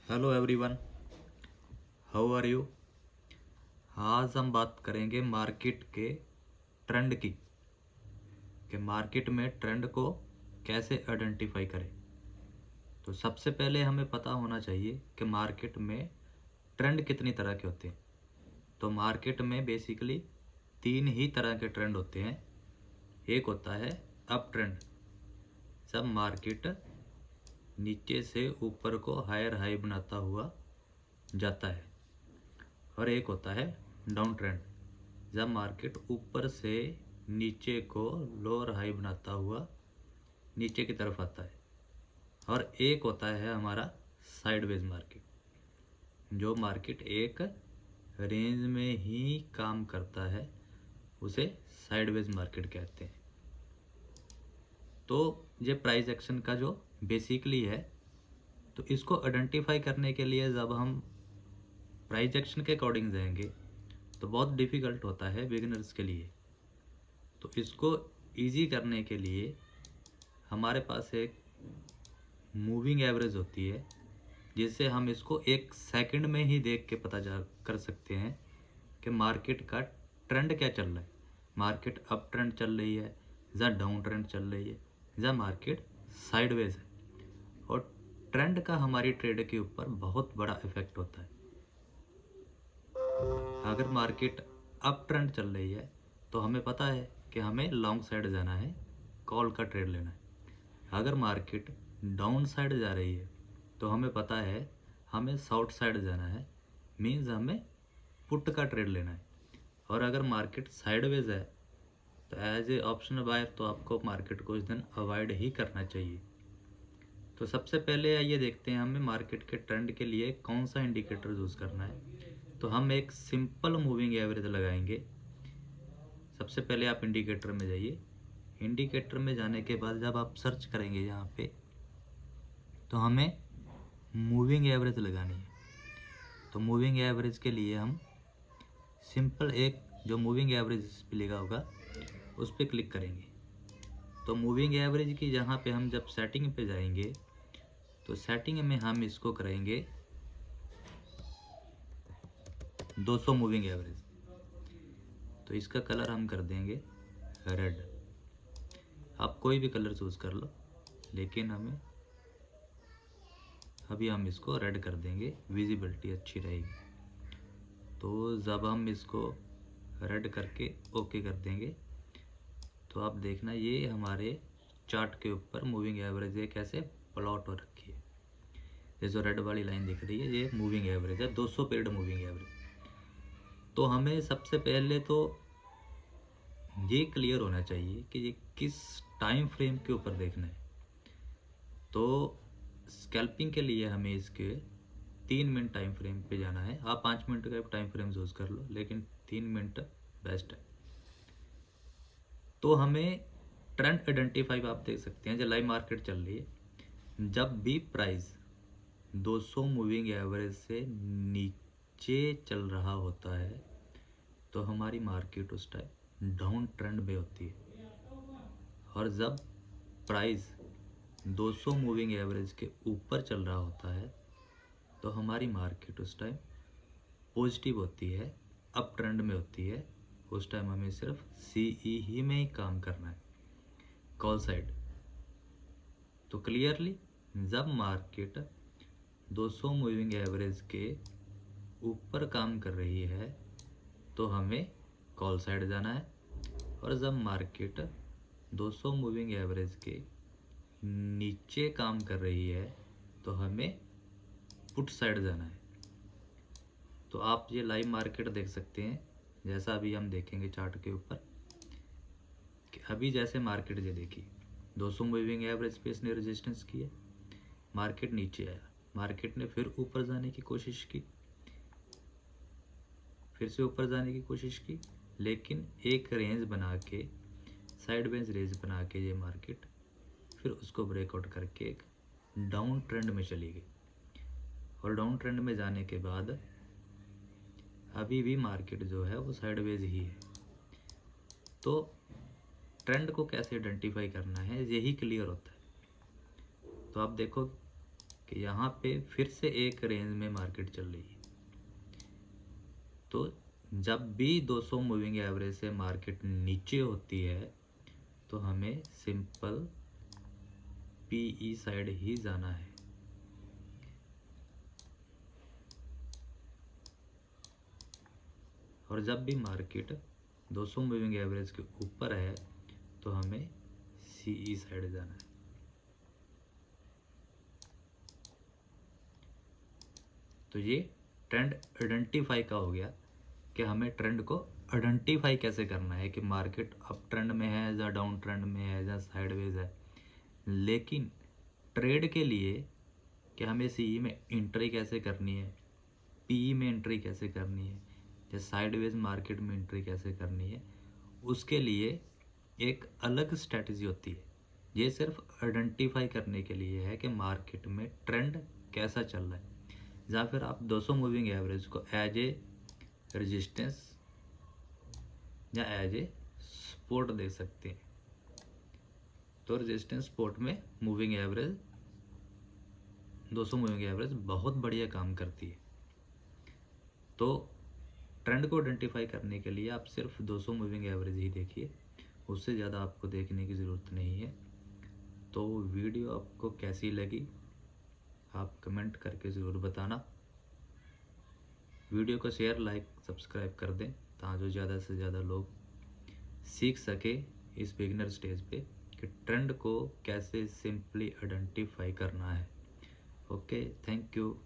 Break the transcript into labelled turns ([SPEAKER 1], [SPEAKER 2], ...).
[SPEAKER 1] Hello everyone, how are you. आज हम बात करेंगे मार्केट के ट्रेंड की, कि मार्केट में ट्रेंड को कैसे आइडेंटिफाई करें। तो सबसे पहले हमें पता होना चाहिए कि मार्केट में ट्रेंड कितनी तरह के होते हैं। तो मार्केट में बेसिकली तीन ही तरह के ट्रेंड होते हैं। एक होता है अप ट्रेंड, जब मार्केट नीचे से ऊपर को हायर हाई बनाता हुआ जाता है। और एक होता है डाउन ट्रेंड, जब मार्केट ऊपर से नीचे को लोअर हाई बनाता हुआ नीचे की तरफ आता है। और एक होता है हमारा साइडवेज मार्केट, जो मार्केट एक रेंज में ही काम करता है, उसे साइडवेज मार्केट कहते हैं। तो ये प्राइस एक्शन का जो बेसिकली है, तो इसको आइडेंटिफाई करने के लिए जब हम प्राइस एक्शन के अकॉर्डिंग जाएंगे तो बहुत डिफ़िकल्ट होता है बिगिनर्स के लिए। तो इसको इजी करने के लिए हमारे पास एक मूविंग एवरेज होती है, जिससे हम इसको एक सेकंड में ही देख के पता जा कर सकते हैं कि मार्केट का ट्रेंड क्या चल रहा है। मार्केट अप ट्रेंड चल रही है या डाउन ट्रेंड चल रही है या मार्केट साइडवेज है। और ट्रेंड का हमारी ट्रेड के ऊपर बहुत बड़ा इफेक्ट होता है। अगर मार्केट अप ट्रेंड चल रही है तो हमें पता है कि हमें लॉन्ग साइड जाना है, कॉल का ट्रेड लेना है। अगर मार्केट डाउन साइड जा रही है तो हमें पता है हमें शॉर्ट साइड जाना है, मीन्स हमें पुट का ट्रेड लेना है। और अगर मार्केट साइडवेज है तो एज ए ऑप्शन बायर तो आपको मार्केट को इस दिन अवॉइड ही करना चाहिए। तो सबसे पहले आइए देखते हैं हमें मार्केट के ट्रेंड के लिए कौन सा इंडिकेटर यूज़ करना है। तो हम एक सिंपल मूविंग एवरेज लगाएंगे। सबसे पहले आप इंडिकेटर में जाइए। इंडिकेटर में जाने के बाद जब आप सर्च करेंगे यहाँ पे, तो हमें मूविंग एवरेज लगानी है। तो मूविंग एवरेज के लिए हम सिंपल एक जो मूविंग एवरेज पे लिखा होगा उस पर क्लिक करेंगे। तो मूविंग एवरेज की जहाँ पे हम जब सेटिंग पे जाएंगे तो सेटिंग में हम इसको करेंगे 200 मूविंग एवरेज। तो इसका कलर हम कर देंगे रेड। आप कोई भी कलर चूज़ कर लो, लेकिन हमें अभी हम इसको रेड कर देंगे, विजिबिलिटी अच्छी रहेगी। तो जब हम इसको रेड करके ओके कर देंगे तो आप देखना ये हमारे चार्ट के ऊपर मूविंग एवरेज एक ऐसे प्लॉट हो रखी है। ये जो रेड वाली लाइन दिख रही है ये मूविंग एवरेज है, 200 पीरियड मूविंग एवरेज। तो हमें सबसे पहले तो ये क्लियर होना चाहिए कि ये किस टाइम फ्रेम के ऊपर देखना है। तो स्कैल्पिंग के लिए हमें इसके 3 मिनट टाइम फ्रेम पे जाना है। आप 5 मिनट का टाइम फ्रेम यूज़ कर लो, लेकिन 3 मिनट बेस्ट है। तो हमें ट्रेंड आइडेंटिफाई आप देख सकते हैं, जो लाइव मार्केट चल रही है, जब भी प्राइस 200 मूविंग एवरेज से नीचे चल रहा होता है तो हमारी मार्केट उस टाइम डाउन ट्रेंड में होती है। और जब प्राइस 200 मूविंग एवरेज के ऊपर चल रहा होता है तो हमारी मार्केट उस टाइम पॉजिटिव होती है, अप ट्रेंड में होती है। उस टाइम हमें सिर्फ सीई ही में ही काम करना है, कॉल साइड। तो क्लियरली जब मार्केट 200 मूविंग एवरेज के ऊपर काम कर रही है तो हमें कॉल साइड जाना है। और जब मार्केट 200 मूविंग एवरेज के नीचे काम कर रही है तो हमें पुट साइड जाना है। तो आप ये लाइव मार्केट देख सकते हैं, जैसा अभी हम देखेंगे चार्ट के ऊपर कि अभी जैसे मार्केट ये देखिए 200 मूविंग एवरेज पे इसने रेजिस्टेंस किया, मार्केट नीचे आया, मार्केट ने फिर ऊपर जाने की कोशिश की, फिर से ऊपर जाने की कोशिश की, लेकिन एक रेंज बना के साइडवेज रेंज बना के ये मार्केट फिर उसको ब्रेकआउट करके एक डाउन ट्रेंड में चली गई। और डाउन ट्रेंड में जाने के बाद अभी भी मार्केट जो है वो साइडवेज ही है। तो ट्रेंड को कैसे आइडेंटिफाई करना है यही क्लियर होता है। तो आप देखो कि यहाँ पे फिर से एक रेंज में मार्केट चल रही है। तो जब भी 200 मूविंग एवरेज से मार्केट नीचे होती है तो हमें सिंपल पीई साइड ही जाना है। और जब भी मार्केट 200 मूविंग एवरेज के ऊपर है तो हमें सीई साइड जाना है। तो ये ट्रेंड आइडेंटिफाई का हो गया कि हमें ट्रेंड को आइडेंटिफाई कैसे करना है कि मार्केट अप ट्रेंड में है या डाउन ट्रेंड में है या साइडवेज है। लेकिन ट्रेड के लिए कि हमें सीई में एंट्री कैसे करनी है, पीई में एंट्री कैसे करनी है या साइडवेज मार्केट में एंट्री कैसे करनी है, उसके लिए एक अलग स्ट्रेटजी होती है। ये सिर्फ आइडेंटिफाई करने के लिए है कि मार्केट में ट्रेंड कैसा चल रहा है। या फिर आप 200 मूविंग एवरेज को एज ए रेजिस्टेंस या एज ए सपोर्ट दे सकते हैं। तो रेजिस्टेंस सपोर्ट में मूविंग एवरेज 200 मूविंग एवरेज बहुत बढ़िया काम करती है। तो ट्रेंड को आइडेंटिफाई करने के लिए आप सिर्फ 200 मूविंग एवरेज ही देखिए, उससे ज़्यादा आपको देखने की ज़रूरत नहीं है। तो वीडियो आपको कैसी लगी आप कमेंट करके ज़रूर बताना। वीडियो को शेयर, लाइक, सब्सक्राइब कर दें ताकि ज़्यादा से ज़्यादा लोग सीख सके इस बिगिनर स्टेज पे कि ट्रेंड को कैसे सिंपली आइडेंटिफाई करना है। Okay, thank you.